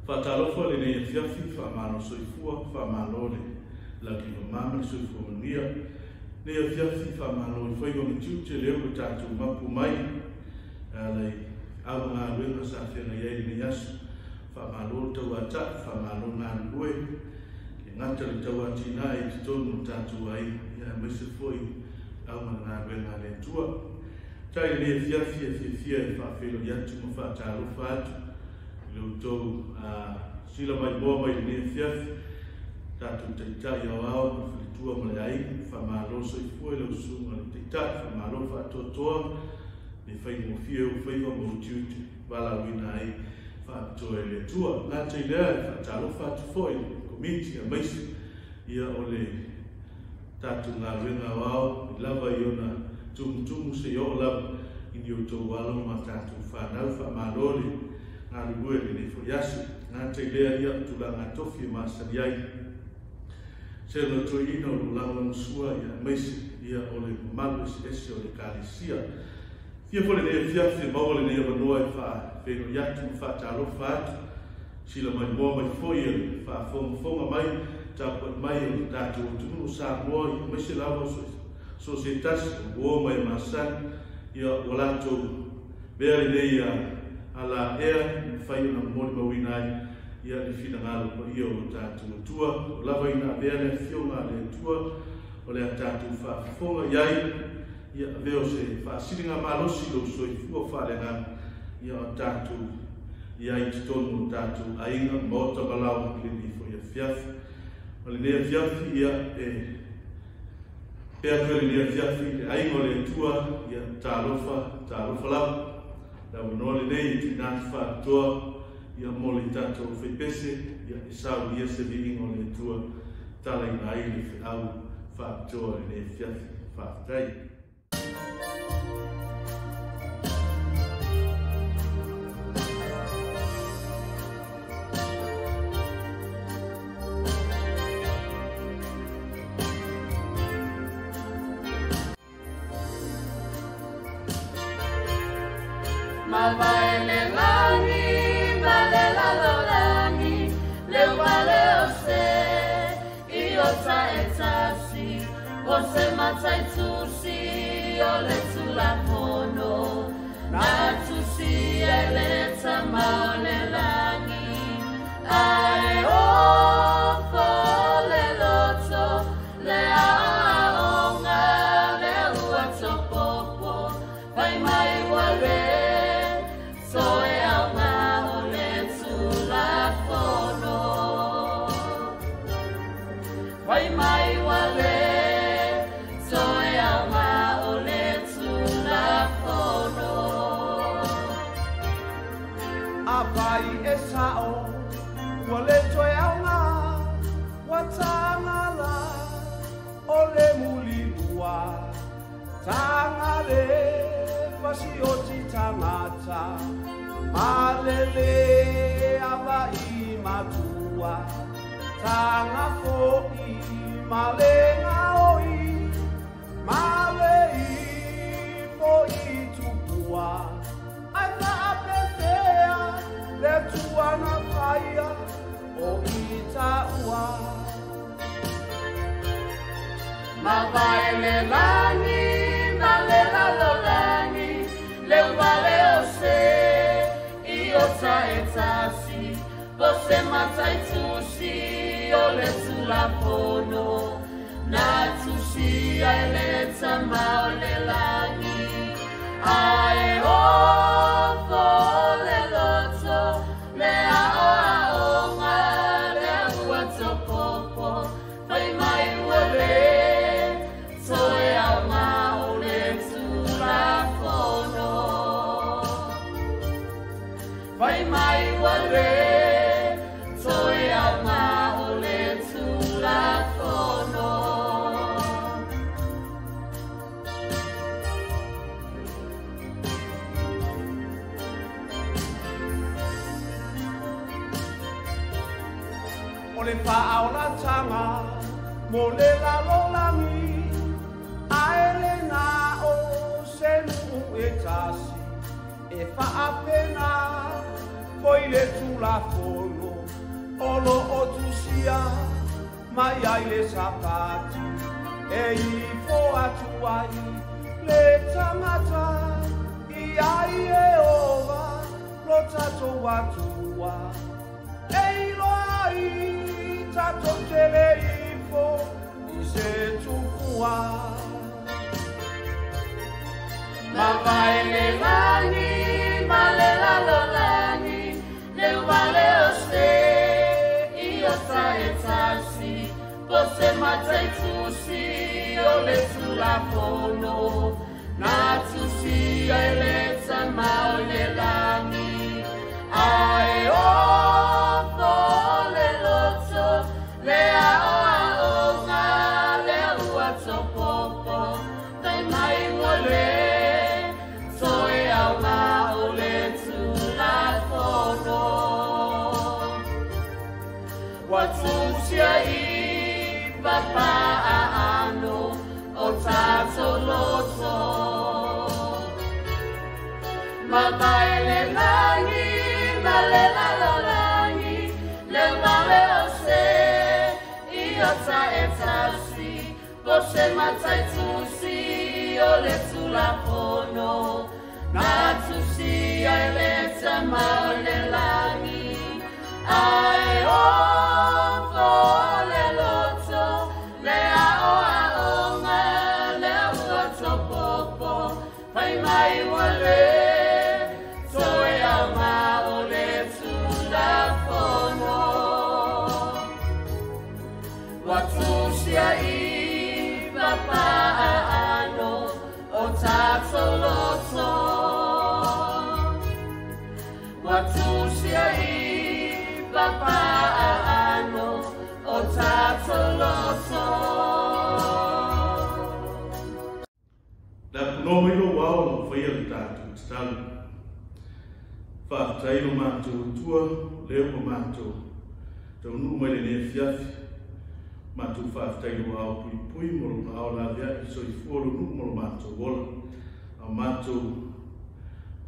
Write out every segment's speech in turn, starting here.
Whatalofo le ne fiafi whamano soifua whamano le laki no mama soifua manuia. Ne fiafi whamano i whaiwa mitiu te leo ko tātou mapu mai. Lei au ngā ruenga sa whenga iei ni yasu. Whamano tau ata, whamano ngā rue. Le ngata le tau ati nā i te tonu tātou ai. Ia mese foi au ngā ruenga le tua. Tai le fiafi e fiafia i whawhelo iatu ma whatalofa atu. Leutou sila mai boa mai ne fiafi tatu teitai au au filitua mai ai whamalo soifua leu sunga le teitai whamalo whatotoa ne whai mo fia u whaiwa mo tiuti wala wina ai whatoe le tua ngā teilea e whatalo whatofoi komiti a maisi ia o le tatu ngā ringa au i lava i ona tumutumu se i o lava i ni o tau walo ma tatu whanau whamalo le ngā ribue le fo yasu, ngā te lea ia tula ngā tofi ma sariai. Se no to ino lo langang sua ia meisi ia o le malu esi o le kalisia. Fia pole ne fiafi maua le nea manoa e wha wheno yatu ma wha talofa atu. Sila mai moa mai foia wha fonga mai, tāpua mai o tātu o tunu sa moa i meisi lawa so se tasi o moa mai masani ia o lato bea le nei ala ea whai na mori mawinai ia le whina ngalo pa ia o tātou tua o lava ina vea le whionga le tua o le tātou whaafonga iai ia veo se whaasiringa malosi lo soi fua wharenga ia o tātou iai titonu o tātou ainga mota malau le ni fo ia fiafi o le nea fiafi ia pea koe le nea fiafi le ainga o le tua ia tālofa lau la unole nei ti nā whātoa ia mole tātou whaipese ia isau ia se viingo le tua tala i nai le whiau whātoa le fiafi whātai. Vale langi, vale la langi, le vale ose, io sa etasi, ose matai tusi, ole sulla fono, na tusi ele tama le langi, ai o le loto, le aonga, le uato popo, vai mai wale. Vai mai wale, soe ama ole tula fono. Apai e sao, wale toe aunga, watangala, ole mulilua, tangale, pasioti tangata, malele abai matua, tanga fo'i. Malenga oi, malei foi tupua. Ai na apefea, le tua na faia, o itaua. Ma vai le lani, ma le lani, le vale ose, io sa etasi, você matai tusi, ole sulla fono, na tusi ele tama ole lani, ae ofo le loto, le aonga, le uato popo, fai mai wale, soe aunga ole sulla fono, fai mai wale. Le whaola tanga, mo le lalolangi, aere na o senu e tasi, e whaapena, foi le tula fono, Olo o tusia mai ai le sapati e I fo atu ai le tangata I ai e ova lo tato watua e lo ai tato tele I fo se tukua ma vai le lani ma le la lo lani le vale o se io sai tasi você mata tusi o le sulla fono na tusi ele sama le lani ai o to le loto le a o nga le ua to popo dai mai wole soe au na o le sulla fono watusia I papa ano o tato loto ma vai le lani ma le la lo lani le vale o se io sa e tasi você mata tusi o le sulla fono na tusi e le sama le lani ai o le loto le a o nga le ua to popo pai mai wale toe a ma o le tula fono watusia I papa ano o tato loto watusia I papa ano o tato loto Da kuno ilo wao no fai al tatu tal. Fa tailo mato tua leo mato. Te unu mai ne fiafi. Mato fa tailo wao pui pui mo ao la dia so I foro nu mo mato wola. A mato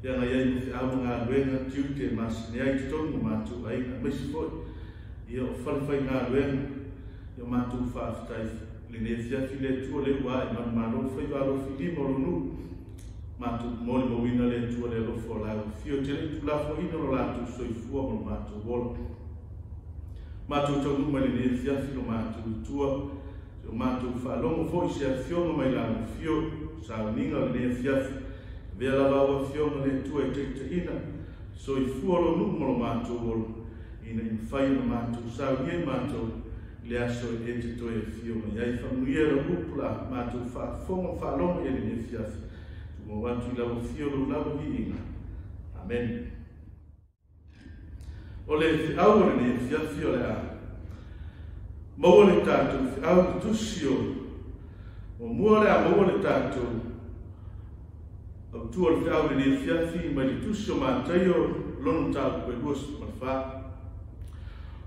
ya na ya ni a nga wenga tiute mas ne ai tonu mato ai na mesi foi. Ia o fai nga wenga yo mato fa tailo le ne fiafi le tua le wa I man mano fai valo fili mo nu matu moli mo wina le tua le lo fo la fio te tu la fo ino la tu so I fu mo matu wol matu to nu mai le fiafi no matu tua so matu fa lo mo fo se fio no mai la fio sa ninga le fiafi ve la va fio no le tua te ina so I fu lo nu mo matu wol ina in fai no matu sa ye matu le aso e te to e fio no ia fa nu ia lo pula matu fa fo fa lo e le fiafi mo watu la fio lo la ina amen ole aure ne fio le a mo le tanto au tusio o mo le a mo le tanto o tu le aure ne fi ma le tusio ma tayo lon ta ko dos ma fa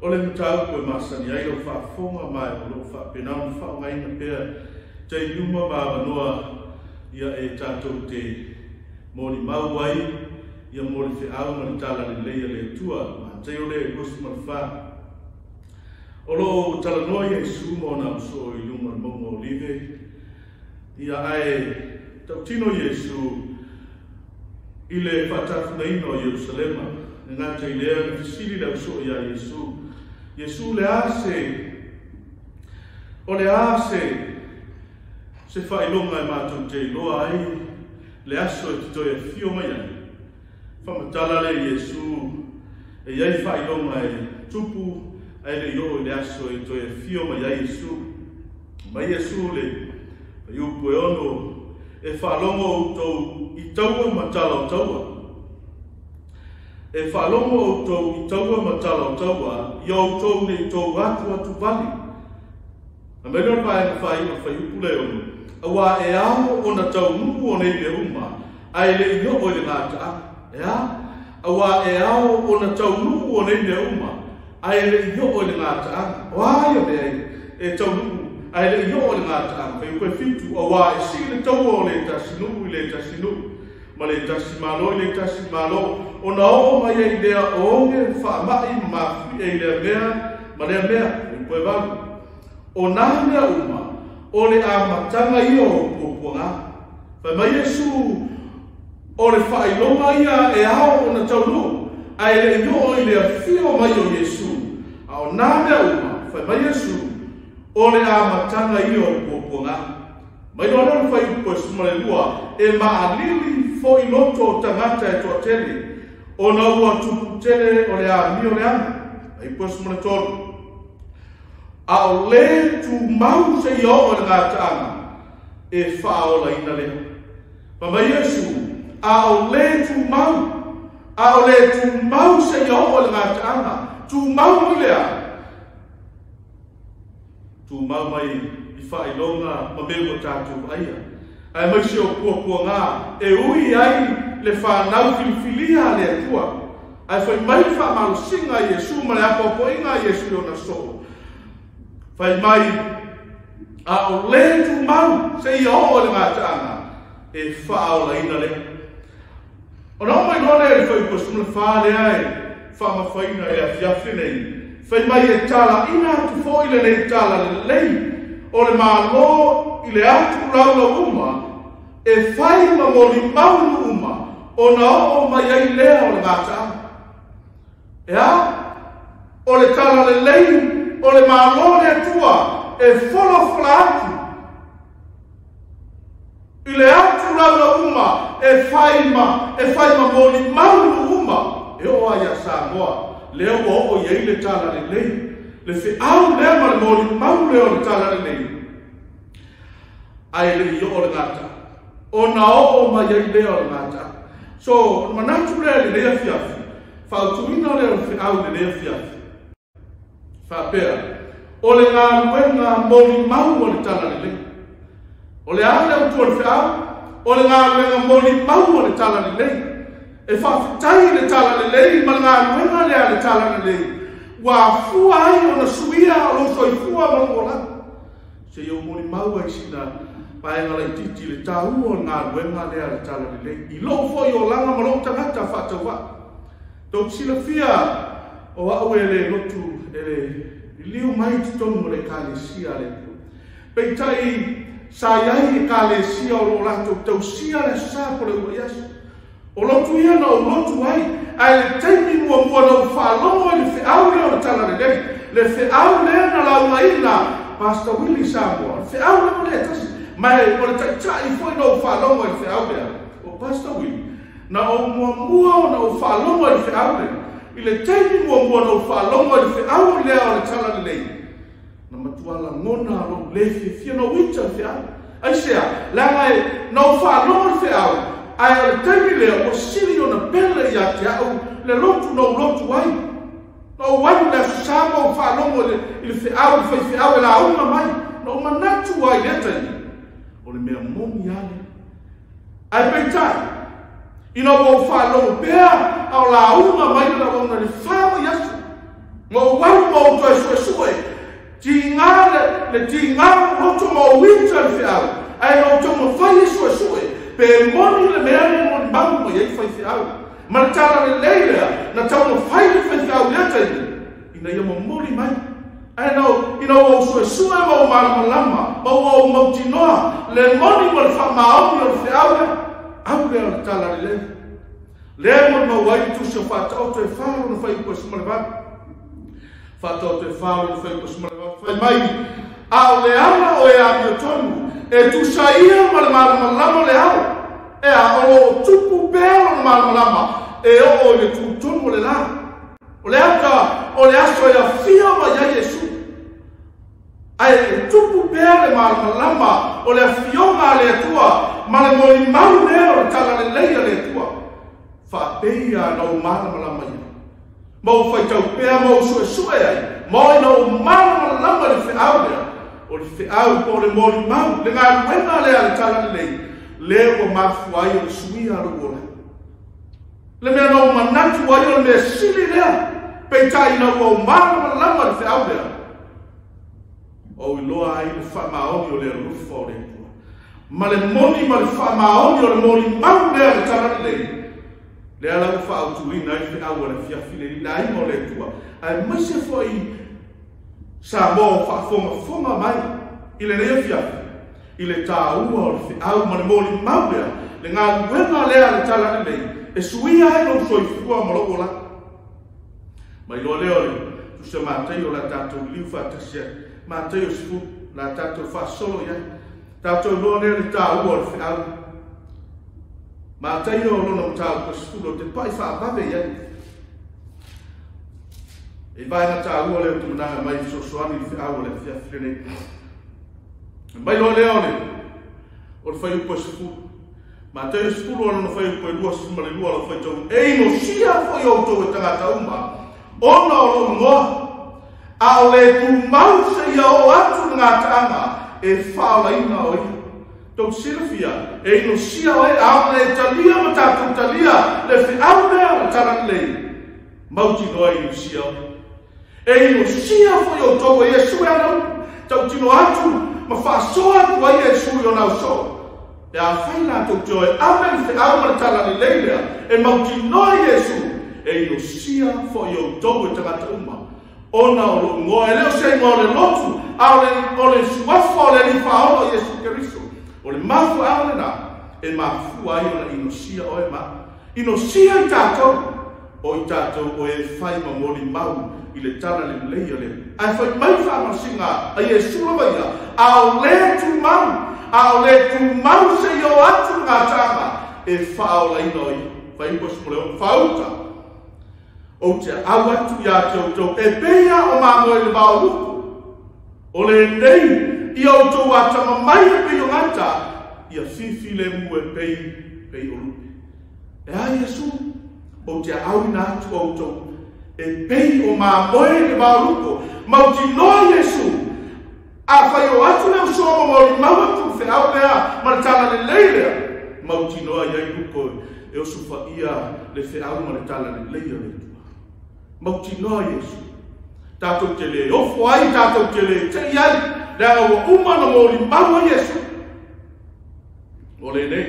ole ta ko masani ai lo fa fonga mai lo fa penau fa ngai na pe te yuma ba noa ia e tatou te mori mauai ia mori fe au ma tala le leia le tua ma te ole gosi ma fa olo tala no ia su mo na so I luma mo olive ia ai tau tino Yesu ile patafu na ino Yerusalema nga te ile na fisili la so ia Yesu le ase se fai longa e mātou te loa ai, le aso e te toi e fio mai ai. Whamatala le Yesu, e iai fai longa e tupu, ai le yo le aso e toi e fio mai ai Yesu. Mai Yesu le, e upu e ono, e whalongo utou I taua matala o taua. E whalongo utou I taua matala o taua, I utou ne utou atu vali. A melhor vai na fai o pule ono. Awa e ao o na tau nuku o nei le uma, ai le ino o le ngata, ea? Awa e ao o na tau nuku o nei le uma, ai le ino o le ngata, o aia me e tau nuku, ai le ino o le ngata, kai koe fitu, awa e si le tau o le tasinu, ma le tasi malo ona o mai e lea onge whaamai mafi e lea mea ma lea mea i koe walu o nā mea uma o le a matanga i o puapuanga whai mai Yesu o le whailonga ia e ao o na taunu a e le io i lea fio mai o Yesu a o nā mea uma whai mai Yesu o le a matanga i o puapuanga mai lona le whai koe sumale lua e maalili fo i loto o tangata e toa tele o na ua tupu tele o le a mi o le ana ai koe sumale tolu a o le tu mau se i o le ngātaanga e whaola ina leo pa mai Yesu a o le tu mau se i o le ngātaanga tu mau mai lea tu mau mai i whailonga ma meo tātou aia ai mai se o kua ngā e ui ai le whanau filifilia le atua ai whai mai whamau singa Yesu ma le apopo inga Yesu o na so whai mai a o le tu mau se i o le ngātaanga e whaola ina le o na mai nona e whai kusumle whale ai whamawhaina e a fiafi nei whai mai e tala ina tu fo ile nei tala le lei o le malo i le atu laula uma e whai ma moli maunu uma o na o mai ai lea o le ngātaanga ea o le tala le lei o le malo le atua e wholofola atu i le atu laula uma e whai ma moli maunu uma e o aia Samoa leo o iei le tala le lei le fe au lea ma le moli maunu leo le tala le lei ai le i o le ngata o na o ma iei lea o le ngata so manatu lea le lea fiafi whautuina lea le fe au le lea fiafi whapea o le ngā ruenga moli mau o le tala le lei o le ale o tua le fe au o le ngā ruenga moli mau o le tala le lei e whawhitai le tala le lei ma ngā ruenga lea le tala le lei wa fua ai o na suia o lo soi fua ma ngola se iau moli mau ai sina paenga lai titi le tau o ngā ruenga lea le tala le lei i lo fo i o langa ma lo tangata whatau wa tau sila fia o au e le lotu e le liu mai tonu le kalesia le peitai sa iai e kalesia o lo lato tau sia le sa po le uias o lotu ia na o lotu ai ai le taimi mua na o whalongo i le whiau leo le tala le lei le whiau lea na launa ina Pastor Willie Samoa le whiau leo le tasi mai o le taitai foi na o whalongo i le whiau lea o Pastor Willie na o mua na o whalongo i le whiau lea i le taimi mua na o whalongo i le whiau lea o le tala le lei na matuala ngona lo le fia na wita le whiau ai sea langa e na o whalongo i le whiau ai le taimi lea o sili o na pele ia te au le lotu no lotu ai no wanu le susama o whalongo i le whiau i whai whiau e la aunga mai no manatu ai le taimi o le mea momi ale ai peitai ina o whalongo pea au la aunga mai la aunga le whawa yasu mo wanu mo to e sue tingale le tingale lotu mo winta le whiau ai no to mo whai sue pe moni le mea ni moni mau mo iei whai whiau ma le tala le leilea na tau mo whai le whai whiau lea taini ina ia mo mori mai ai no ina o sue mo malama mo o mautinoa le moni mo le whamaoni o le whiau lea au lea le tala le leilea lea mo ma wai tu se whatau te wharo na whai kua sumale wā whatau te wharo na whai kua sumale wā whai mai au le ana o e a mio tonu e tu saia ma le malama le au e a o tupu pēro na malama e o le tūtonu le la o le ata o le aso e a fia ma ia Yesu ai e tupu pēre malama o le fionga le atua ma le moli mau lea o le tala le leia le atua whapeia na o malama ia mau whai tau pēa mau sue ai mau na o malama le whiau lea o le whiau po le moli mau le ngā ruenga lea le tala le lei lea o mafu ai o le suia alo o le le mea no manatu ai o le mea sili lea peitai na o malama le whiau lea o i loa ai le whamaoni o le rufa o le tua ma le moni ma le whamaoni o le moni mau lea le tarani lei. Le ala u whaautuina i whiau le fiafile ni na ingo le tua. Ai maise fo i sa mō whaafonga mai i le rea fiafi. I le tā ua o le whiau ma le moni mau lea le ngā uenga lea le tarani lei. E suia e no soifua ma loko la. Mai lo leo le tu se mātei o la tātou liu whātasia. Mātei o sifu la tātou whaasolo ia. Tātou loa lea le tā ua o le whiau. Mātei o lono o tāu ko sifu lo te pai whaamawe ia. E vai na tā ua leo tu mananga mai sosoani le whiau o le whiawhire nei. Mai lo leo le o le whai upo sifu. Ma te spulu ana no fai ko lua sima le lua la fai tau e no sia foi o to tangata uma ona o mo a le tu mau se o atu nga tanga e fala ina o to Silvia e no sia o a le talia mata tu talia le fi auna tala le mauti no e no sia e no sia foi o to e su ana tau tino atu ma fa soa ko e su yo na so. E a whaina tau joe, amen te aumara tala ni leilea, e mauti noi Jesu, e ino sia fo i o tau e tangata uma. Ona o lo ngoa, e leo se ngoa le lotu, o le suafa o le ni whaono Jesu Keriso. O le mafu aole na, e mafu ai ona ino sia o e ma. Ino sia i tātou, o i tātou o e whai ma mori mau, i le tala le leia le. Ai whai mai whaama singa, a Jesu lava ia, a le tu mau, a le tu mau se yo atu ngā tama e whao la ino i whaipos mo leo whauta o te au atu ia te autou e peia o māngoe le wao luku o le nei i autou a tama mai e pei o ngata ia fifi le mu e pei o lupi e a Jesu o te au ina atu autou e pei o māngoe le wao luku mauti no Jesu a whai o atu leo soma mo li mau atu whiau lea ma le tala le leilea mauti noa iai luko e o sufa ia le whiau ma le tala le leilea le tua mauti noa Jesu tātou te le ofo ai tātou te le te iai lea o umana mo li mau a Jesu o le nei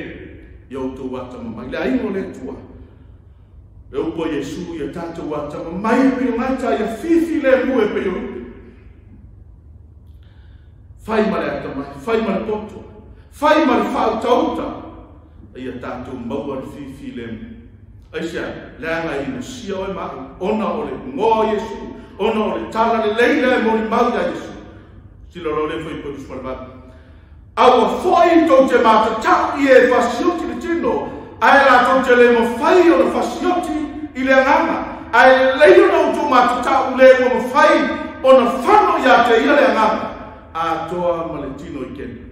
i autou atama mai lea ino le tua e upo Jesu ia tātou atama mai e pio ngata ia fifi le mu e pio fai ma le atamai, fai ma le poto, fai ma le whautauta, ia tātou maua le fifi le mu. Aisia, leanga i no sia o e mau, ona o le ngoa Jesu, ona o le tala le leila e mori mau ia Jesu. Sila ro le fai pētus marabatu. Aua foi tau te mata tau i e fasioti le tino, ae la tau te le mo fai o le fasioti i le anganga, ae le leio na utu mata tau le mo fai o na whano ia te ia le anganga. A toa maletino i kena.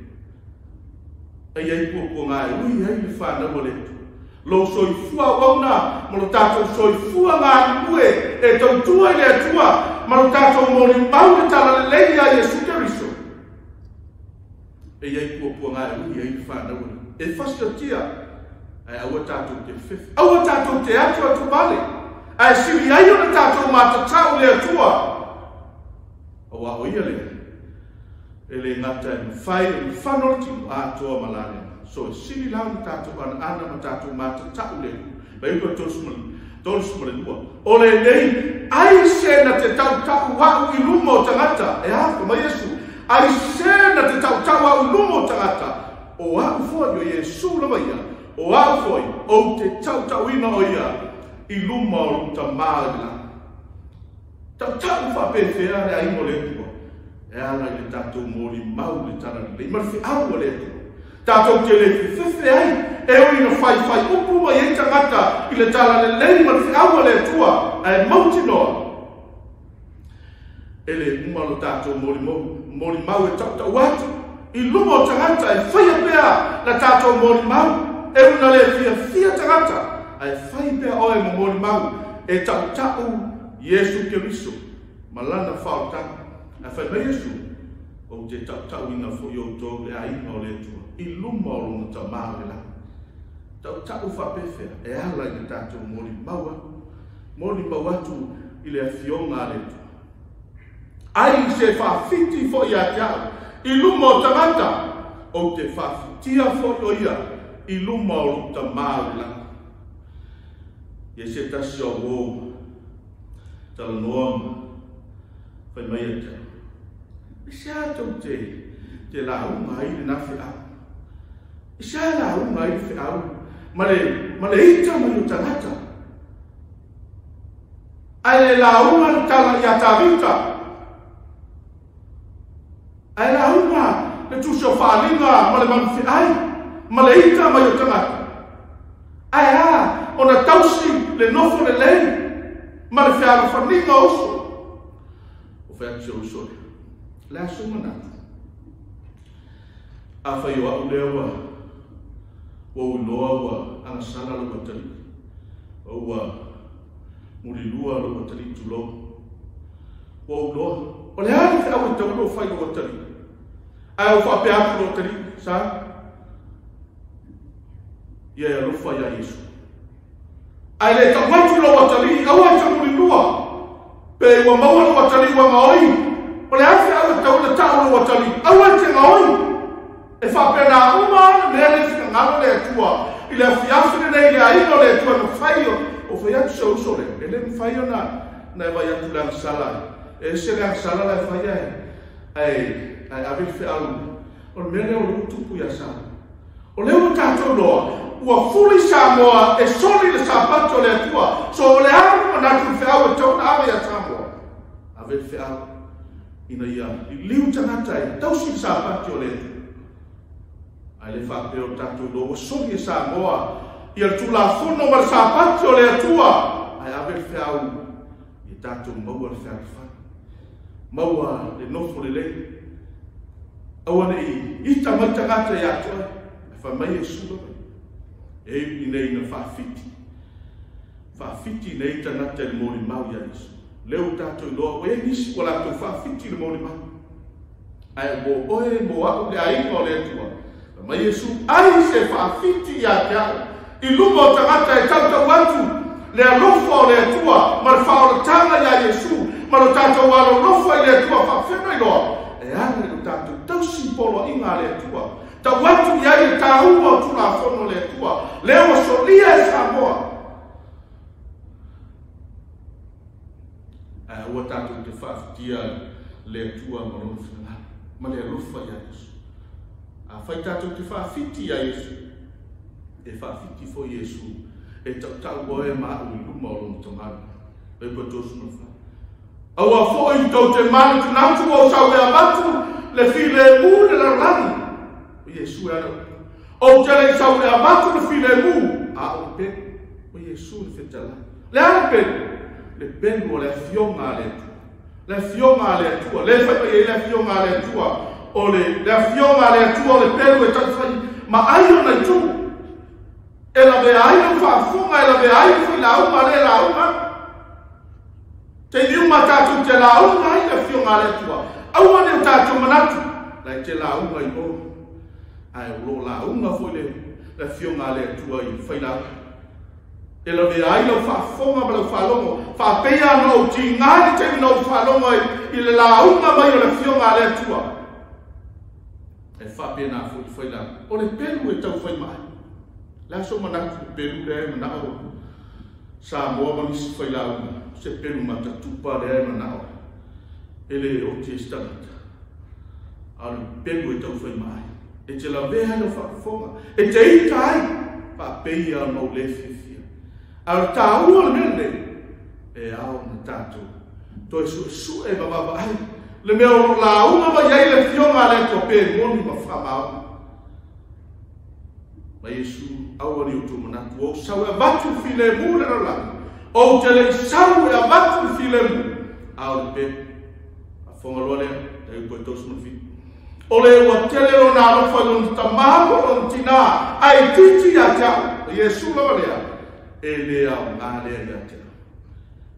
Ai ai pua ngā e ui ai le whāna mo le tu. Lo soifua wauna, mo lo tātou soifua ngā mue e tau tua i le atua, ma lo tātou mori mau le tala le leia i Jesu Keriso. Ai ai pua ngā e ui ai le whāna mo le. E whasiotia, ai aua tātou te whiwhi. Aua tātou te atu male. Ai siri ai o le tātou mātatau le atua. Aua o ia le. Ele ngata e whai e whanoti a toa malane. So e sini lau ni tātou ana ma tātou mata tau le. Bai uko tōrusu male lua. O le nei, ai se na te tau wau i lumo tangata. E hako ma Jesu. Ai se na te tau wau i lumo tangata. O au foi o Jesu lava ia. O au foi o te tau ina o ia. I lumo o luta maagila. Tau whapewhea rea imo le tua. E ala i le tātou mōri mau le tana le ima le whiau le tua. Tātou te le whiwhiwhi ai, e oi na whai upu mai e tangata i le tana le le ima le whiau le tua, e mauti noa. E le umalo tātou mōri mau e tau atu. I lumo tangata e whaia pēa na tātou mōri mau, e una le whia tangata, e whai pēa oe mo mōri mau, e tau Jesu Keriso, malana whao tanga. A whai mai Jesu, o te tau ina fo i o tō le aina o le tua. I luma o luna ta maare la. Tau whapewhea, e ala i le tātou mōri maua. Mōri maua tu i le awhionga le tua. Ai se whawhiti fo i a te au. I luma o tangata, o te whawhi tia fo o ia I luma o luta maula. Ia se tasi o wo tala noama fai mai ata. Isa tau te la unga I le nafi au. Isa la unga I fi au. Male ita mai o tangata. Ai le la unga tala ia tawita. Ai la unga le tu so whaalinga male manfi ai. Male ita mai o tangata. Ai ona tausi le nofo le lei. Male whiara whaninga oso. O whea tio usore. Le asuma nata. A whai o au lewa. O uloa wa angasala lo watari. O wa murilua lo watari tulo. O uloa. O le hali whia au tau lo whai lo watari. Ai o whape aku lo watari. Sa? Ia e rofa ia Yesu. Ai le ta watu lo watari. Au ai ta murilua. Pe ua maua lo watari wa maoi. O le hali au tau le tau lo watari. Au ai te maoi. E whapena uma nele whika ngalo le atua. I le fiafine nei le aino le atua no whaio. O whai atu sa usore. E le mwhaio na e wai atu le angsala. E se le angsala le whai ai. Ai awe whi alu. O le mele o le utupu ia sa. O le ua tātou noa. Ua fuli sa moa e soli le sapato le atua. So o le alu o natu whi au e tau na awe ia sa moa. Awe whi alu. Ina ia. I liu tangata e tausi sapato le atua. Ai le whapeo tātou lo o sori e sa moa. I al tula whono mar sa pati o le atua. Ai awe whiau. I tātou maua le whiau whai. Maua le nofo le lei. Awane I ita mai tangata i atua. E whamai e sura. E I nei na whawhiti. Whawhiti nei tanata le mori mau ia isu. Leo tātou loa. O e nisi o lātou whawhiti le mori mau. Ai mo oe mo au le ainga o le atua. Ma Yesu ai se whaafiti ia te au. I lumo tangata e tautau atu. Le alofa o le atua. Ma le whaoratanga ia Yesu. Ma lo tātou alo lofa I le atua whaafena I loa. E ana I lo tātou tausi polo inga le atua. Tau atu ia I tāua o tula whono le atua. Leo solia e Samoa. Ua tātou te whaafitia le atua ma lo whina. Ma le alofa ia Yesu. A whai tātou te whaafiti a Yesu. E whaafiti fo Yesu. E tau boe maa ui luma o lomu tamana. E pa tosu na wha. Aua fo I tau te manu tu nautu o sau e abatu. Le file mu le la rani. O Yesu e ana. O tele sau e abatu le file mu. A o pe. O Yesu le fetala. Le ana pe. Le penu o le fionga le tua. Le fionga le tua. Le whai le fionga le tua. O le fionga le atua o le peru e tatawhai ma aio na tu e la me aio whaafunga e la me aio whi launga le launga te niuma tātou te launga I le fionga le atua aua ne tātou manatu lai te launga I o ai o lo launga fo le fionga le atua I whai launga e la me aio whaafunga ma le whalongo whapea no ti ngani te no whalongo I le launga mai o le fionga le atua e whapena fwoi la. O le peru e tau whai mai. La so manatu peru le manao. Sa moa manisi whai la una. Se peru matatupa le manao. E le o te estamata. A le peru e tau whai mai. E te la veha no whakafonga. E te ita ai. Whapei a no le whiwhia. A le tāua nene. E ao na tātou. To e su e mawaba ai. Le meo la una ma iai le fionga le to pe moni ma whamau. Ma Yesu awari o tu manatu o sau e vatu file mu le la. O te le sau e vatu file mu. Au le pe. A fonga loa lea. E upo e tosu mafi. O le ua tele o na alofa lon tamako lon tina. Ai titi a tea. Yesu loa lea. E lea o ngā lea ia tea.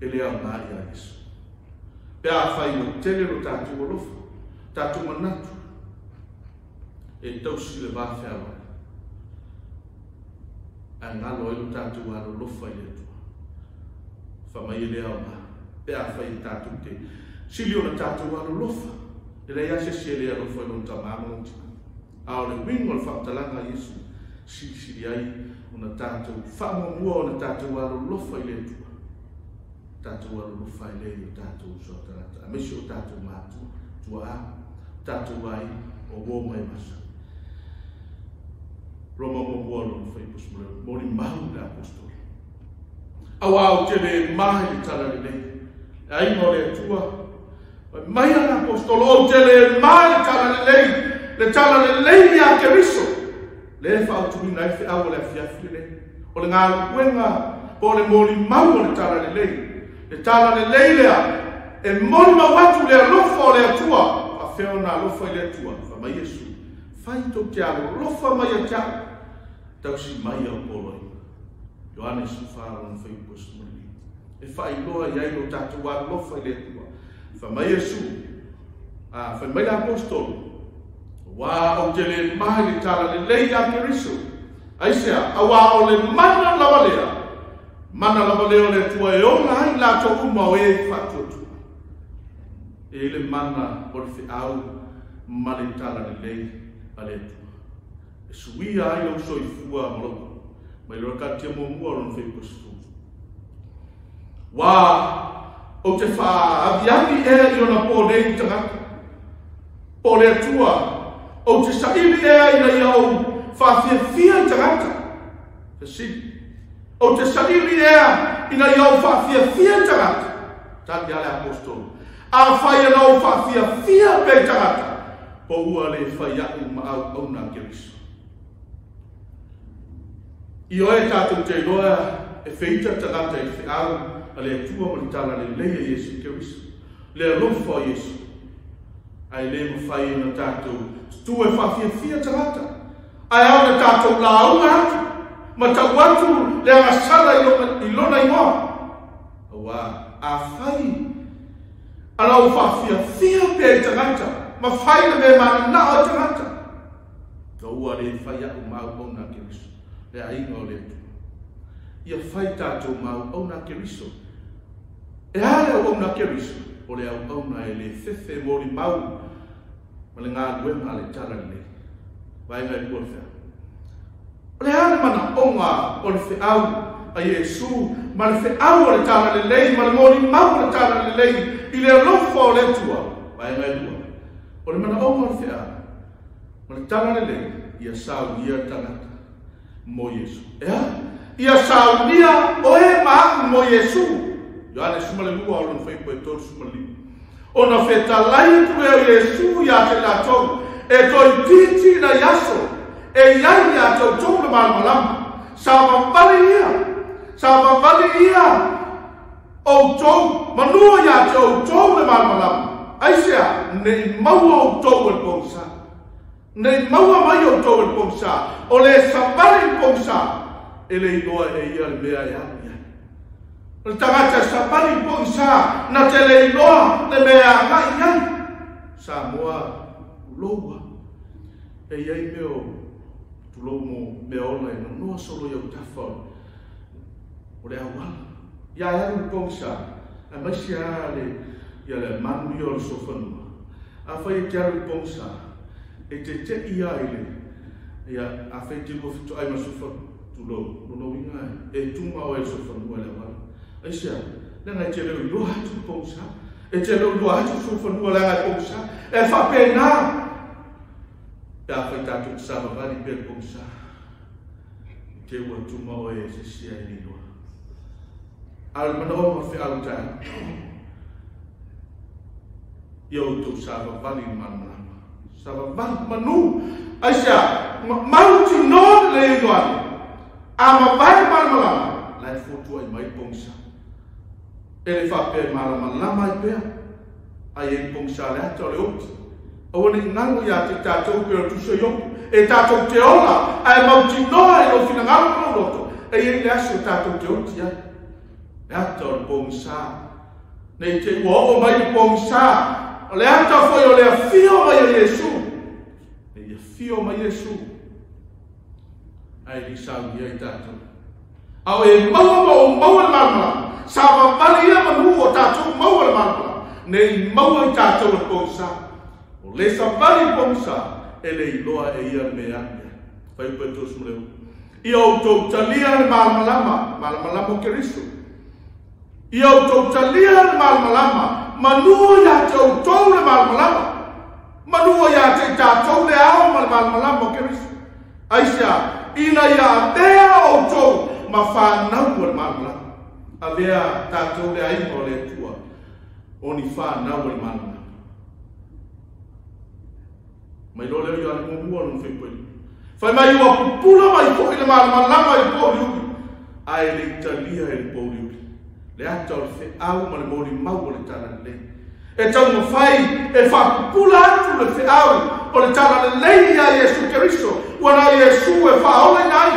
E lea o ngā ia Yesu. Pea whai o tele ro tātou o lofa, tātou manatu, e tausi le wāwhea loa. A ngalo e lo tātou alo lofa I atua. Whamai e lea o ngā, pea whai tātou te sili o na tātou alo lofa. E rei ase se lea lofa I lo tamama o tina. a o le wingo le whaatalanga Yesu siri ai ona tātou whamamua ona tātou alo lofa i le tua tātou alo lofa i le o tātou so tarata a mesi o tātou mātua tua a tātou ai o wō mai masa Roma mo wolo fai pusmule mori mau le apostoli awa o te le mahi tala le nei ai no le tua mai ana apostolo o te le mahi tala le nei le tala le nei a Keriso le fa o tumi nai fe awa le fiafi le o le ngā kuenga po le mori mau le tala le nei lea e mori mau atu le lofo le tua a feo na lofa i le tua fa mai Yesu fai to te alo lofa mai a tia tau si mai au poloi Ioane sufara na fai posmuli e fai loa iai lo tatu wa lofa i le tua fa mai Yesu a fa mai apostol wa o te le mai le tala le lei a Keriso aisea a wa o le mana lavalea le tua e ona hai la to uma o e fatutu e le mana o le au ma le tala le lei a le tua e suia ai o soifua molo mai lo ka te mo mo lo fei posto wa o te fa aviani e i ona po nei tanga po le tua o te saili e i na o fa fia tanga te si o te saili e i na o fa fia tanga tanti ale apostolo a fai na o fa fia pe tanga po ua le fai a ma au na Keriso I oe tātou te iloa e feita tangata e whiau a le tua maritala le leia Yesu Keriso. Le alofa Yesu. Ai le mawhai na tātou tu e whawhia tangata. Ai au na tātou la aunga atu. Ma tau atu le angasala i lona i moa. Awa, a whai. Alau whawhia pe tangata. Ma whai na me mana na o tangata. Ka ua le whai au mau na Keriso. Le ainga o le tu. Ia whai tātou mau au na Keriso. E ale au na Keriso. O le au na e le whewhe mori mau. Ma le ngā luenga le tala le. Vai ngai kua whea. O le ale mana onga o le wheau a Yesu. Ma le wheau o le tala le lei. Ma le mori mau o le tala le lei. I le lofa o le tua. Vai ngai kua. O le mana onga o le whea. Ma le tala le lei. Ia sau ia tangata. Mo Yesu. Ia saunia o e maa mo Yesu. Ioane sumale lua o lona fai po e tolu sumali. O na whetalai tu e Yesu ia te la tau. E toi titi na yaso. E iai ia tau tau na malamalama. Samavali ia. O tau. Manua ia tau tau na malamalama. Aisea, nei maua o tau e ponsa. Nei maua mai o tau e ponsa. O le sabari ponsa. Ele iloa e ia le mea e ania. Le tangata sabari ponsa. Na te le iloa le mea ngai iai. Samoa uloua. E iai meo tulou mo mea ola e noa solo iau tafao. O le awala. Ia e anu ponsa. A maisi a le ia le manu i o le sofanua. A whai e te aru ponsa. E te ia ele. Ia a whai te lua fitu ai masofanu. Tulo, no winga e tunga o e sofanua le awala. Aisia, lenga e te leo iloa hatu ponsa. E te leo iloa hatu sofanua lenga e ponsa. E whapena. E a whai tātou tsama vani pe ponsa. Te ua tunga o e se sia e niloa. Al mana o ma whi alu tāna. Iau tau sava vani manama. Sava vani manu. Aisia, mauti non le iloani. Ama vai malama lai fotu ai mai pongsa. Ele fa pe malama lama i pe. Ai e pongsa le ato le oti. O ni nangu ya te tatou pe tu so yo. E tatou te ola ai mauti noa e o fina ngalo no loto. E le aso tatou te oti ai. Le ato le pongsa. Nei te o mai pongsa. Le ato foi o le fio mai Yesu. E fio mai Yesu. Ai li sau ia i tātou. Au e maua le malama. Sāwa vali ia manu o tātou maua le malama. Nei maua i tātou le pongsa. O le sa vali pongsa. ele iloa e ia mea fai pe tos mreu ia o tau talia le malmalama Keriso ia o tau talia le malmalama manua ia tau tau le malmalama manua ia te tātou le ao malmalama Keriso aisia ina ia tea o tau ma whanau le malmalama avea tātou le aima o le tua o ni whanau le malmalama mai lo le ia le mua no fai pui fai mai ua pupula mai ko ile malmalama i po liuki ai le talia i po liuki le ata o le fe au ma le mori mau o le tala le e tau mo fai e fa pupula atu le fe au o le tala le lei a Yesu Keriso wana Yesu e fa ole nai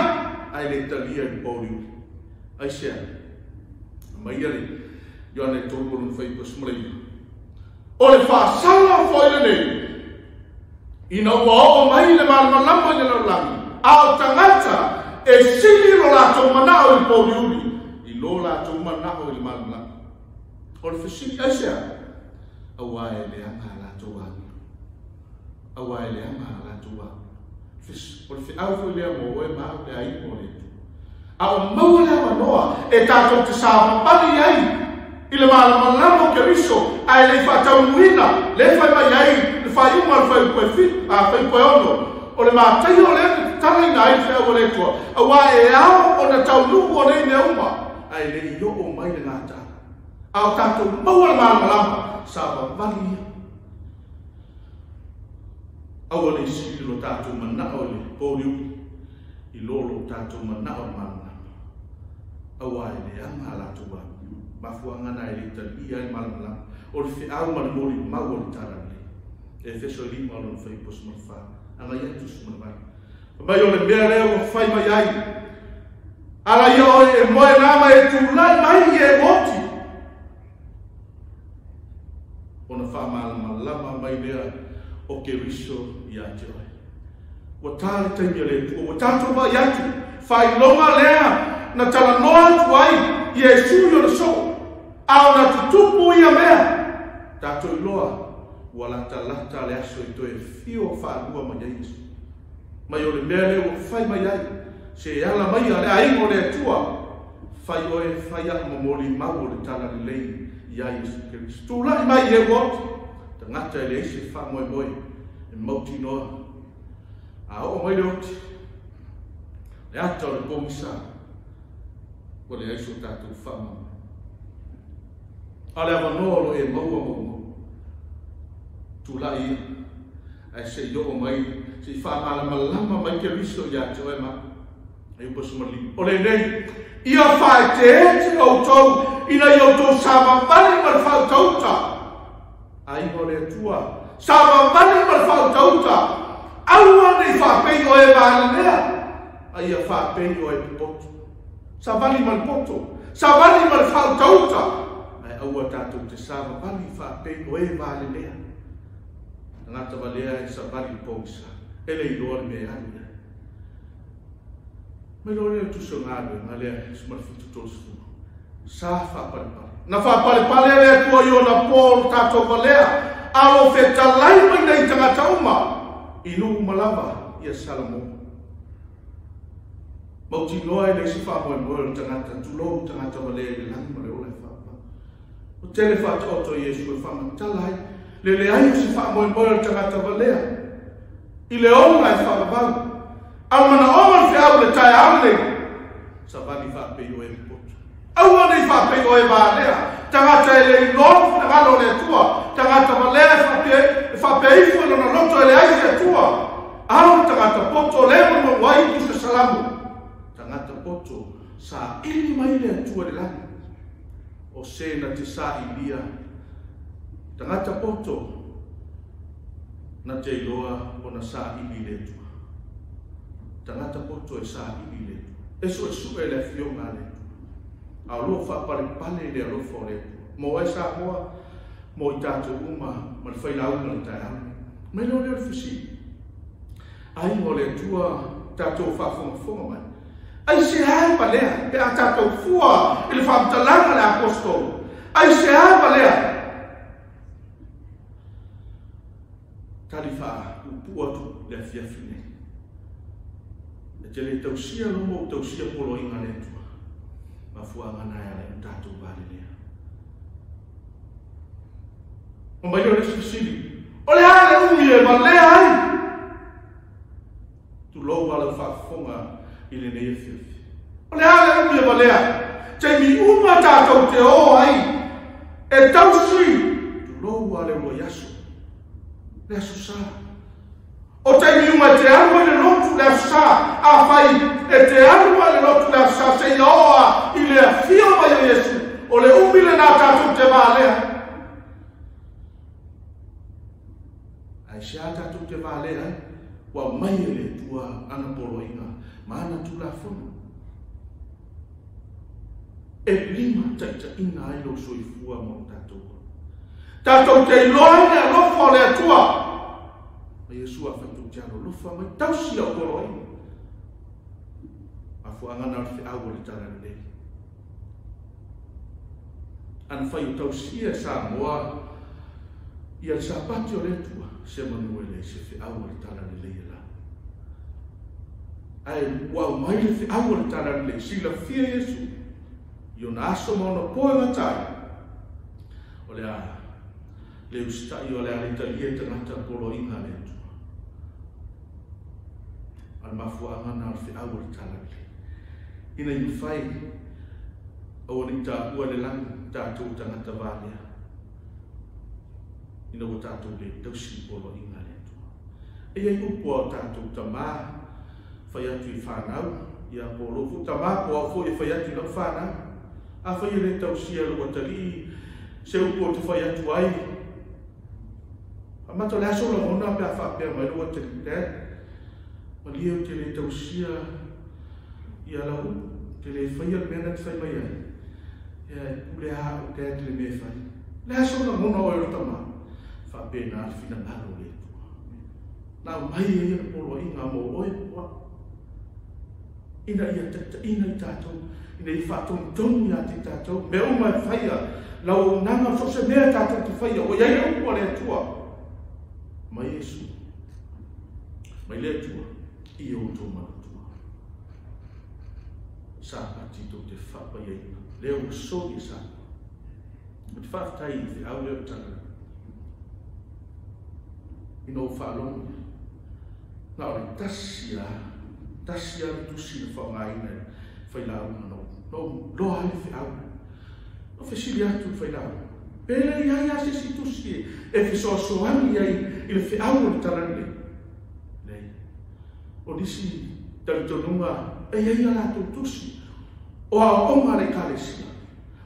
ai le talia i po liuki ai sea mai ale Ioane tolu no fai po smulei o le fa sala fo ile nei ina ua mai le malmalama i le laulangi ao tangata e sili lo latou manao i pouliuli i lo latou manao i le malmalama o le fesili aisea aua e leanga a latou agi aua e leanga a latou agi o le feʻau foi lea mo oe mao le aima o le tu a o maua le amanoa e tatou te sapapali ai i le malmalama Keriso ai le faataunuina le fai mai ai fai uma fai koe fit a fai koe ono o le mātai o le tala ina ai fea o le tua a wā e ao o na tau nuku o nei ne uma ai le i o mai le ngāta a o tātou maua le malmalama sa wawali ia a o le sili lo tātou mana o le pōriuki i lolo tātou mana o le malmalama a wā e le anga la tua mafuanga e le talia i malmalama o le whiau ma le mori mau o le tara e feso lima o fai pos mo fa ana ia tu suma mai mai o le mea lea o fai mai ai ala ia o e moe nama e tu lai mai e moti ona fa malama mai lea o Keriso ia te oi o tale taimi le tu o tato mai atu fai longa lea na tala noa tu ai Yesu yo le so au na tutupu ia mea tato iloa ua lata le aso i toe fio whaadua mai ai Yesu. Mai o le mea leo whai mai ai, se ala mai a le aingo le atua, whai oe whai a mamori mau le tala le lei i ai Yesu Keriso. Tūlai mai e wot, ta ngata e le ese wha moe moe, e mauti noa. A o mai le oti, le ata o le pomisa, o le aiso tātou wha mau. A le awanolo e maua mau. Tulai ai se yo mai se fa malama mai Keriso ya te oi ma ai po sumali o le nei ia fa te o tou ina yo to sama vale mar fa tauta ai mo le tua sama vale mar fa tauta aua nei fa pe o e vale ai ia fa pe o e poto sa vale mar poto sa vale mar fa tauta ai aua tatu te sama vale fa pe o e vale lea ngata valea e sabari pousa ele i lor me ania me lor tu sonado ngale smart fitu tosu sa fa pale na fa pale le tu yo na por tato valea alo feta lai mai nei tanga tauma inu malava ia salamo mauti noa e si fa mo tanga tulo tanga valea le lang mare ola fa o telefa to Yesu fa mantalai le ai si fa mo tangata valea i le ona e fa va almana oma fe au le tai ale sa vani fa pe o e pot au ana fa pe o e valea tangata le no na valo le tua tangata valea fa pe i fo na loto le ai le tua au tangata poto le mo wai tu salamu tangata poto sa ili mai le tua le la o se na te sa ilia tangata poto na te iloa o na sa ili le tua. Tangata poto e sa ili le tua. Eso e su e le fio ngā le tua. A lo fa pare le alo fo le tua. Mo e sa moa, mo i tātou uma, ma le whai lau ma le tai au. Me lo leo fisi. Ai mo le tua tātou whafonga mai. Ai se hai palea, pe a tātou fua, ele whamtalanga le apostolo. Ai se hai palea. Talifa upua tu le fiafi nei. E te le tausia lomo tausia polo inga le tua. Ma fuanga na ya le tatu vale lea. O mai o le sisili. O le hale umi e ma lea ai. Tu lou wala whaafonga i le nei e fiafi. O le hale umi e ma lea. Te mi uma tātou te o ai. E tausi. Tu lou wale ua yaso. Le aso sa. O te mi uma te arua le lotu le aso sa. A fai e te arua le lotu le aso sa. Se ioa i le afia mai o Yesu. O le umi le nā tātou te vālea. Ai se a tātou te vālea. Wa mai le tua ana polo inga. Ma ana tu la fono. E lima taita ina ai lo soifua mo tātou. Tātou te iloane a lofa o le atua. Ma Yesu a whaitou te alo lofa mai tausi au polo inga. A fuangana o te awa le tala le. Ana whai o tausia sa moa. Ia sa pati o le tua. Se manuele se fi awa le tala le la. Ai wau mai le fi awa le tala le. Sila fia Yesu. Io naso mono poe matai. O le a. Le ustai o le a l'Italia te ngata polo inga le tua. Al mafuangana al fi awa le tala le. Ina i fai o ni ta ua le lang tātou tangata vālea. Ina o tātou le tausi polo inga le tua. E ai upo o tātou ta mā whai atu i whānau. Ia polo fu ta mā po a fo i whai atu i lau whānau. A whai le tausi a lua tali se upo te whai atu ai. A mato le aso la mona pe a whapea mai lua tali te. Ma lia te le tausi a ia lau, te le whai al mena te whai mai ai. Ia ule a o te le me whai. Le aso na mona o e tama. Whape na alfina ngaro le tua. Nau mai e ia polo inga mo oe pua. Ina ia tata, ina i tātou. Ina i whaton tonu ia te tātou. Me o mai whaia. Lau nanga so se mea tātou te whaia. O iai au pua le tua. Mai Yesu. Mai le tua. I o tō mana. Sa pati to te whapa iei. Leo sori sa. Te whaftai i te au leo tanga. Ino whalonga. Nā ore tasia. Tasia tusi na whangaina. Whailauna no. No loa le whi au. No whesili atu whailauna. Pele iai a sisi tusi e. E whesoa soani iai i le whi au le tarane. Nei. O nisi talitonunga. E iai ala tu tusi. O a onga le kalesia.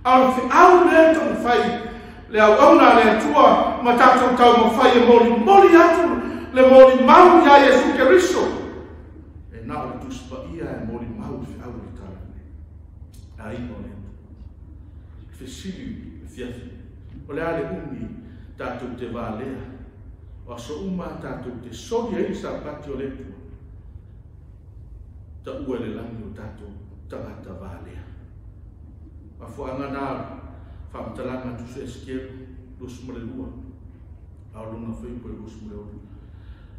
Au fi au le tau fai. Le au onga le tua. Ma tātou tau ma fai e moli atu. Le moli mau ia Yesu Keriso. E nā o tuspa ia e moli mau fi au le tarane. A ino le. Fe sili fiafi. O le ale umi tātou te vālea. O aso uma tātou te sori e sa pati o le tua. Ta ua le langi o tātou tangata vālea. Ma fuanga nā whamtalanga tu se eskeru lusu male lua. Au luna whaipo e lusu male olu.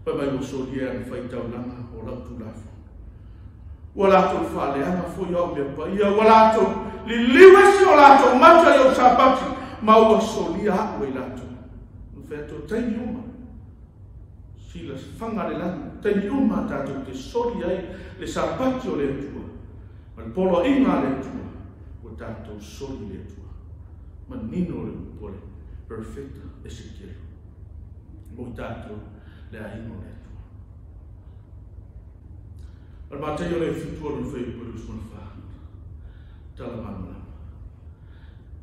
Pa mai o solia ni whaitau langa o lautu lafu. Ua lātou whaleanga fo iau mea pa ia. Ua lātou li liwesi o lātou mata i o sapati. Ma ua solia haku e lātou. Nwhēto taini uma. Silas whanga le langa. Taini uma tātou te soli ai le sapati o le tua. Ma le polo inga le tua. O tātou soli le tua. Ma nino le pole. Perfecta e sikero. Mo tātou le ahino le tua. Al matei o le fitua le whai polu suna wha. Tala manula.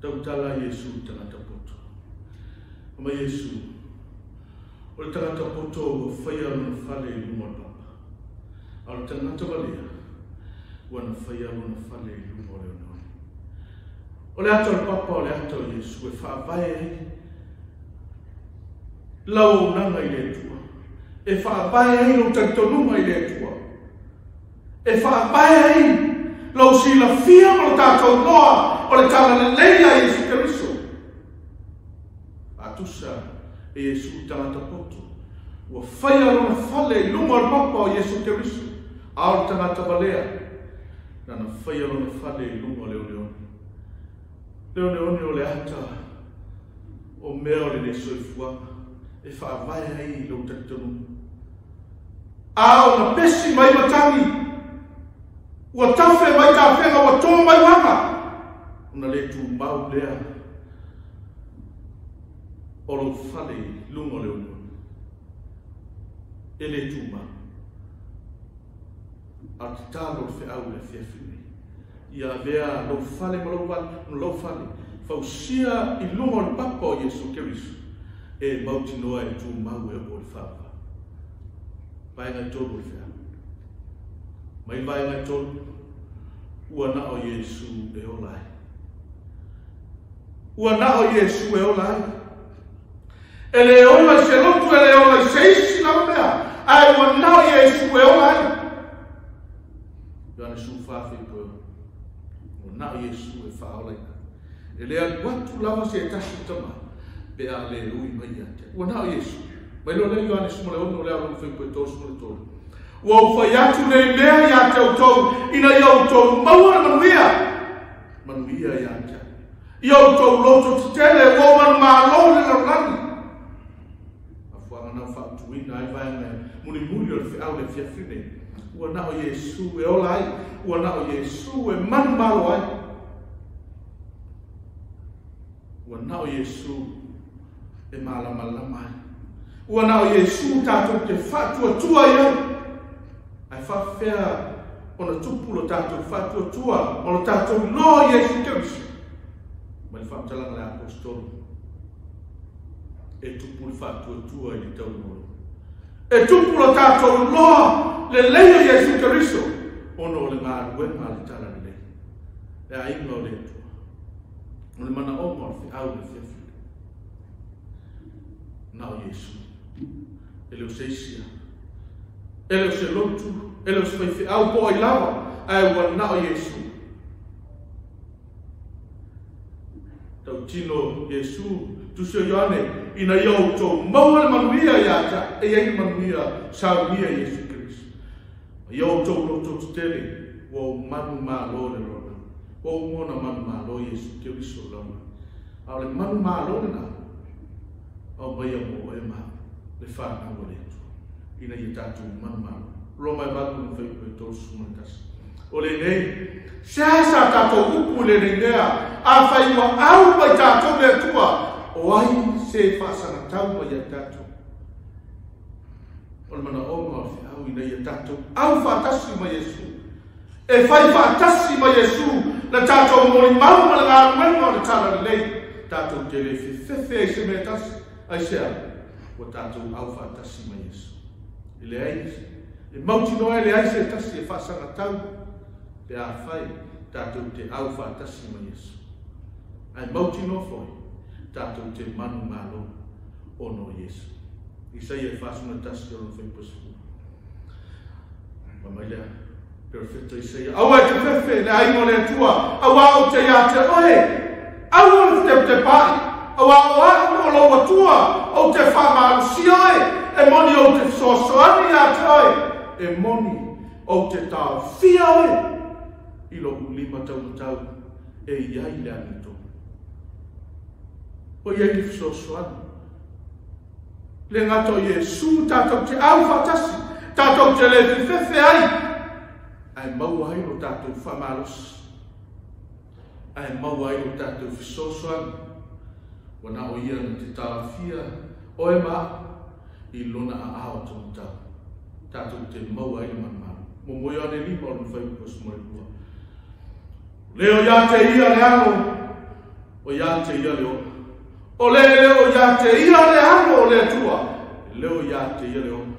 Tau tala Yesu tangata poto. Ma Yesu. O le tangata poto o whai aluna whale i luma papa. Al tangata walea. Wana whai aluna whale i luma leo noi. O le ato al papa o le ato Yesu e whaavae ai. Lau nanga i le tua. E whaavae ai lo tantonuma i le tua. E whaavae ai lau sila fia o le tātou noa. O le tala le leia Yesu Keriso. Atusa e Yesu tangata poto. ua whaia lona whale I lunga o papa o Yesu Keriso. Ao tangata walea. Nana whaia lona whale I lunga o leo leone. Leo leone o le ata o mea o le ne soifuanga. E whaavai ai lau tatonu. Ao na pesi mai matangi. Ua tawhe mai tā whenga ua tō mai wanga. Una le tu mau lea. O lo whale lungo leo leo. E le tu mau. A te tālo whi au le whiawhine. Ia vea lo whale ma lo whale. Fausia I lungo le papa o Yesu Keriso. E mauti noa e tu mau e o le whapa. Vai ngai tōru le whia. Mai vai ngai tōru. Ua na o Yesu e o lai. Ua na o Yesu e o lai. E le ola se lotu e le ola se isi na mea. Ai ua na o Yesu e o lai. Iane su whawhi koe. Ua na o Yesu e whaolai. E le watu lava se e tashi tama. Pe a le rui mai ate. Ua na o Yesu. Mai lo le Iane su mole ono le ala mwhi koe tōsu mole tōru. Ua uwhai atu nei mea ia te autou, ina ia autou maua na manuia. Manuia ia te. Ia autou loto te tele, ua manu mālo le laulani. A whanga nau whaatuina, ai vai ngai, muni muni o le whiau le whiawhine. Ua na o Yesu e ola ai, ua na o Yesu e manu malo ai. Ua na o Yesu e malama ai. Ua na o Yesu tātou te whaatua tua iau. Ai whawhea o na tupu lo tātou whātua tua o lo tātou loa Yesu Keriso. Mai whaatalanga le apostolo. E tupu le whātua tua I le tau moro. E tupu lo tātou loa le leia Yesu Keriso. Ono o le ngāruenga le tala le lei. E a inga o le tua. O le mana oma o le au le whiawhine. Na o Yesu. E leo seisia. Ele o se lotu, ele o se whaiwhi au po I lava, ai ua na o Yesu. Tau tino Yesu, tusio Ioane, ina iau tō maua le manuia iata, e ei manuia saunia Yesu Keriso. Iau tō loto tutele, o manu mālo le rona, o mona manu mālo Yesu Keriso lona. Au le manu mālo le na, au mai amo e ma, le whāna o le. Ina I tātou manumanu. Roma e baku no whai koe tōsu manatasi. O le nei, se asa tātou upu le nei nea, a whai ua au mai tātou le tua, o ai se whaasana tau mai a tātou. O le mana oma o whi au ina I a tātou, au whaatasi mai Yesu. E whai whaatasi mai Yesu, na tātou mori mau ma le ngā ruenga o le tāna le nei, tātou te le whiwhiwhi e se mea tasi, ai sea, o tātou au whaatasi mai Yesu. Le ais, e mauti noa le ais e tasi e whaasanga tau, pe a whai, tātou te au whaatasi ma Yesu. Ai mauti noa foi, tātou te manu malo o no Yesu. Isai e whaasuna tasi o no whai pasu. Ma mai lea, perfecto Isai, aua e te whewhe, le aimo le tua, aua o te ia te ohe, aua o te pai, aua o lo tua, o te whamaaru si oe, e moni o te sosoani a te oe, e moni o te tau fia oe, I lo lima tau na tau, e iai le anito. O iai le sosoani. Le ngato Yesu, tātou te au whatasi, tātou te le whiwhiwhi ai, ai mau ai lo tātou whamalos, ai mau ai lo tātou fisosoani, wana o ia na te tau fia, o e maa, I lona a ao tō tau. Tātou te maua I manmanu. Mo moi ane lima o le whai kupas mo le kua. Leo ia te ia le ano, o ia te ia le ona. O leo ia te ia le ano o le tua. Leo ia te ia le ona.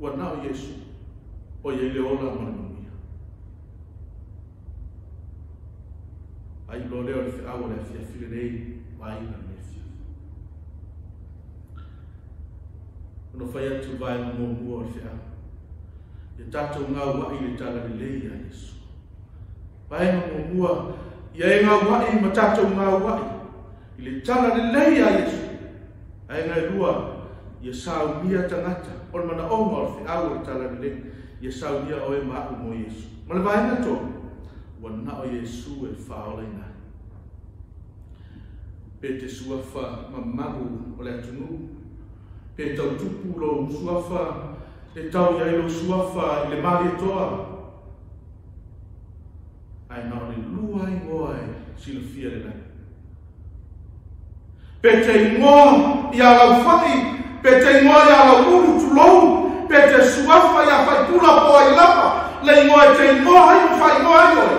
Ua nao Yesu, o ia le ona manumia. Ai lo leo le whiawa le whiawhire nei, mai na me. No whai atu vai mo mua o whia. I tātou ngā wai le tāna le lei a Yesu. Vai mo mua, I e ngā wai ma tātou ngā wai. I le tāna le lei a Yesu. Ai ngai rua, ia saunia tangata o mana onga o te au tala le ia saunia o e ma mo Yesu ma le vai na to wana o Yesu e faola ina pe te suafa mamagu o le atunu pe tau tupu lo suafa e tau ia lo suafa i le mari toa ai na o le lua i ngoa e sila fia le lai pe te ingoa i ala ufai pe te ingoa i ala uru tulou pe te suafa i a fai pula po ai lapa le ingoa te ingoa ai o fai ingoa ai oi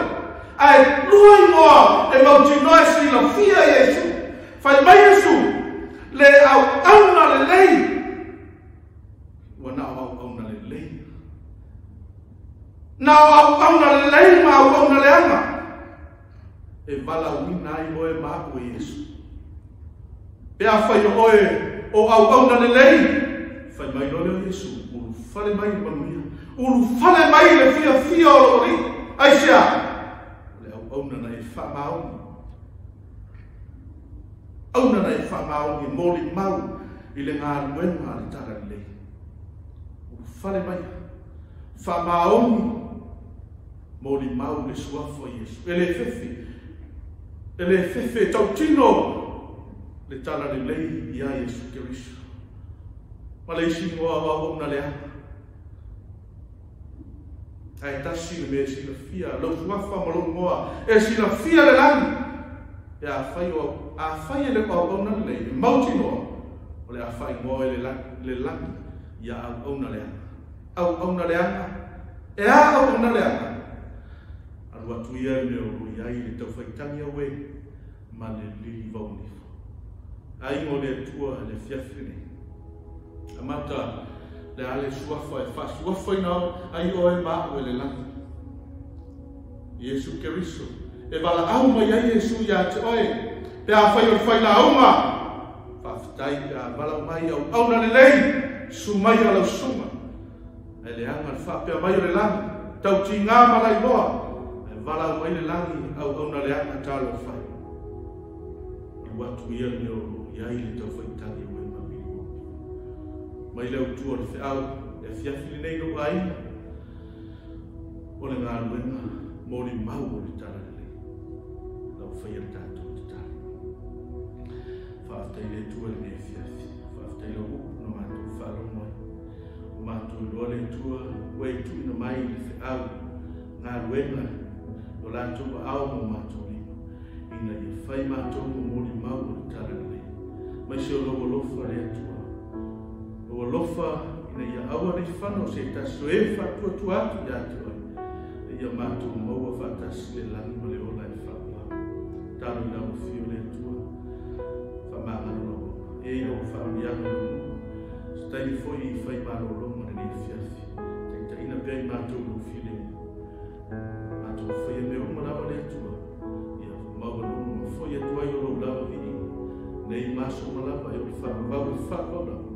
ai lua ingoa e mauti noa sila fia Yesu fai mai Yesu le au auna le lei wana au auna le lei na au auna le lei ma au auna le anga e vala wina ai oe ma o Yesu pe a fai oe o au auna le lei fai mai no le Yesu ulu fale mai manuia ulu fale mai le fia fia o ori ai sea le au auna na e fa mau auna na e fa mau ni moli mau i le ngā luenga le tara lei ulu fale mai fa mau moli mau le suafo Yesu ele fefe tautino le tala le lei ia Yesu Keriso ma le isi ngoa waona le ana ai tasi le me sila fia lo suafa ma lo ngoa e sila fia le lani e a fai le waona le lei mauti noa o le a fai ngoa le lani ia au auna le ana au auna le ana e a au auna le ana alu atu ia le o iai le tau faitani awe ma le lili vauni ai mo le tua le fiafine amata le ale suafa e fa suafa ina ai o e ma o le lani Yesu Keriso e bala au mai ai Yesu ya te oe pe a fai o fai la auma fa fitai a bala mai au auna le lei su mai ala suma e le anga fa pe mai o le lani tau tinga malai loa e bala mai le lani au auna le anga talo fai watu ia ni o ia ile tau fai tani o e mamili mai leo tua le whiau e fiafili nei no ai o le ngā luenga mōri mau o le tala le lau whai ar tātou te tala whaaftai le tua le ne fiafi whaaftai le upu no mātou whalo mai o mātou loa le tua wei tui no mai le whiau ngā luenga o lātou wa au mo mātou ina ia whai mātou mo mōri mau o le tala le mai se o loa lofa le atua loa lofa ina ia aua nei whano se taso e whatua tu atu ia atua ia mātou maua whatasi le lani ma le ola e whaua talo i lau fio le atua whamangano loa e ina o whaamianga loa stai foi i whai mālo longa le nei fiafi teita ina pia i mātou lo fio le mātou whai e me o malawa le atua foi a tua yo lo lava vi nei maso malava eu fa va fa